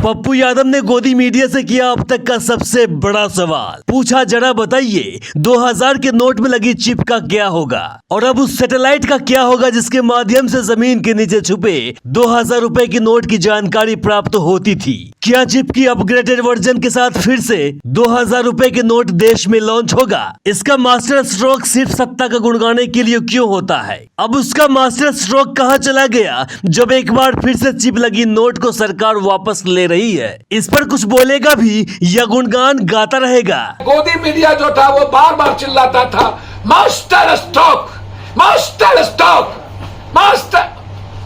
पप्पू यादव ने गोदी मीडिया से किया अब तक का सबसे बड़ा सवाल। पूछा, जरा बताइए 2000 के नोट में लगी चिप का क्या होगा और अब उस सैटेलाइट का क्या होगा जिसके माध्यम से जमीन के नीचे छुपे 2000 रुपए की नोट की जानकारी प्राप्त होती थी। क्या चिप की अपग्रेडेड वर्जन के साथ फिर से 2000 रुपए के नोट देश में लॉन्च होगा? इसका मास्टर स्ट्रोक सिर्फ सत्ता का गुण गाने के लिए क्यों होता है? अब उसका मास्टर स्ट्रोक कहाँ चला गया जब एक बार फिर से चिप लगी नोट को सरकार वापस ले रही है? इस पर कुछ बोलेगा भी या गुणगान गाता रहेगा? गोदी मीडिया जो था वो बार बार चिल्लाता था master stroke, master stroke, master,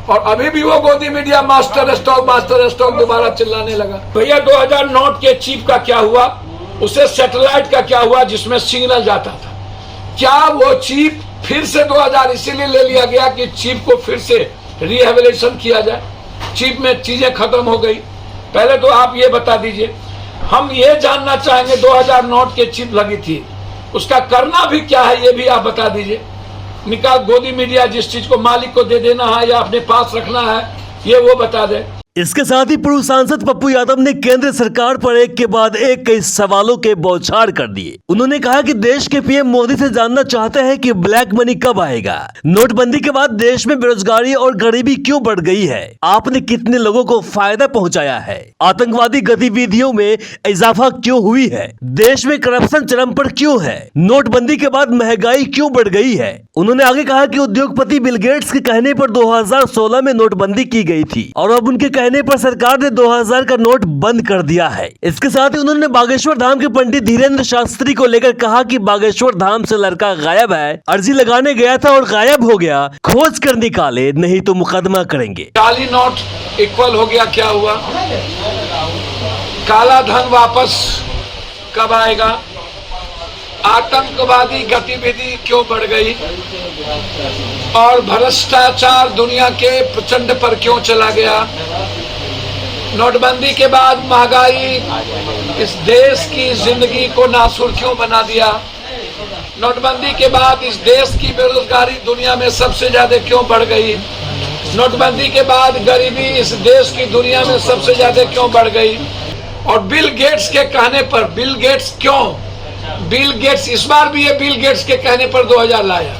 और अभी भी वो गोदी मीडिया मास्टर स्ट्रोक दोबारा चिल्लाने लगा। भैया 2000 नोट के चिप का क्या हुआ, उसे सैटेलाइट का क्या हुआ जिसमें सिग्नल जाता था? क्या वो चिप फिर से 2000 इसीलिए ले लिया गया कि चिप को फिर से रिहेबिलिटेशन किया जाए? चिप में चीजें खत्म हो गई। पहले तो आप ये बता दीजिए, हम ये जानना चाहेंगे 2000 नोट के चिप लगी थी, उसका करना भी क्या है ये भी आप बता दीजिए। निकाल गोदी मीडिया जिस चीज को मालिक को दे देना है या अपने पास रखना है ये वो बता दे। इसके साथ ही पूर्व सांसद पप्पू यादव ने केंद्र सरकार पर एक के बाद एक कई सवालों के बौछार कर दिए। उन्होंने कहा कि देश के पीएम मोदी से जानना चाहते हैं कि ब्लैक मनी कब आएगा। नोटबंदी के बाद देश में बेरोजगारी और गरीबी क्यों बढ़ गई है? आपने कितने लोगों को फायदा पहुंचाया है? आतंकवादी गतिविधियों में इजाफा क्यों हुई है? देश में करप्शन चरम पर क्यों है? नोटबंदी के बाद महंगाई क्यों बढ़ गई है? उन्होंने आगे कहा कि उद्योगपति बिल गेट्स के कहने पर 2016 में नोटबंदी की गई थी और अब उनके कहने पर सरकार ने 2000 का नोट बंद कर दिया है। इसके साथ ही उन्होंने बागेश्वर धाम के पंडित धीरेन्द्र शास्त्री को लेकर कहा कि बागेश्वर धाम से लड़का गायब है, अर्जी लगाने गया था और गायब हो गया, खोज कर निकाले नहीं तो मुकदमा करेंगे। काली नोट इक्वल हो गया, क्या हुआ? काला धन वापस कब आएगा? आतंकवादी गतिविधि क्यों बढ़ गई? और भ्रष्टाचार दुनिया के प्रचंड पर क्यों चला गया? नोटबंदी के बाद महंगाई इस देश की जिंदगी को नासुर क्यों बना दिया? नोटबंदी के बाद इस देश की बेरोजगारी दुनिया में सबसे ज्यादा क्यों बढ़ गई? नोटबंदी के बाद गरीबी इस देश की दुनिया में सबसे ज्यादा क्यों बढ़ गई? और बिल गेट्स के कहने पर, बिल गेट्स क्यों? बिल गेट्स इस बार भी ये बिल गेट्स के कहने पर 2000 लाया।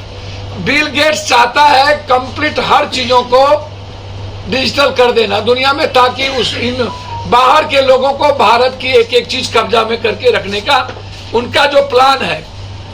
बिल गेट्स चाहता है कंप्लीट हर चीजों को डिजिटल कर देना दुनिया में, ताकि इन बाहर के लोगों को भारत की एक एक चीज कब्जा में करके रखने का उनका जो प्लान है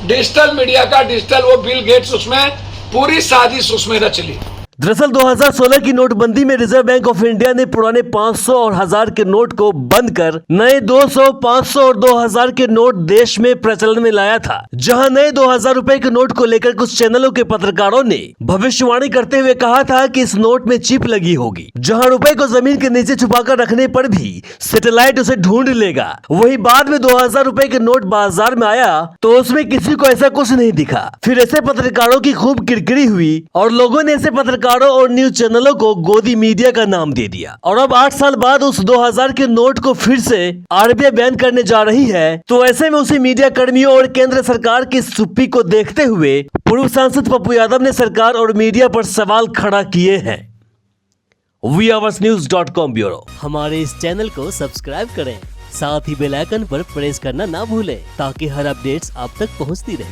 डिजिटल मीडिया का, डिजिटल, वो बिल गेट्स उसमें पूरी साजिश उसमें रच ली। दरअसल 2016 की नोटबंदी में रिजर्व बैंक ऑफ इंडिया ने पुराने 500 और 1000 के नोट को बंद कर नए 200, 500 और 2000 के नोट देश में प्रचलन में लाया था। जहां नए 2000 रुपए के नोट को लेकर कुछ चैनलों के पत्रकारों ने भविष्यवाणी करते हुए कहा था कि इस नोट में चिप लगी होगी, जहां रुपए को जमीन के नीचे छुपाकर रखने पर भी सैटेलाइट उसे ढूंढ लेगा। वही बाद में 2000 रुपए के नोट बाजार में आया तो उसमें किसी को ऐसा कुछ नहीं दिखा। फिर ऐसे पत्रकारों की खूब किरकिरी हुई और लोगों ने ऐसे पत्रकारों और न्यूज चैनलों को गोदी मीडिया का नाम दे दिया। और अब 8 साल बाद उस 2000 के नोट को फिर से आरबीआई बैन करने जा रही है। तो ऐसे में उसी मीडिया कर्मियों और केंद्र सरकार की चुप्पी को देखते हुए पूर्व सांसद पप्पू यादव ने सरकार और मीडिया पर सवाल खड़ा किए हैं। VIOURSNEWS.com bureau. हमारे इस चैनल को सब्सक्राइब करें, साथ ही बेल आइकन पर प्रेस करना ना भूलें ताकि हर अपडेट्स आप तक पहुंचती रहे।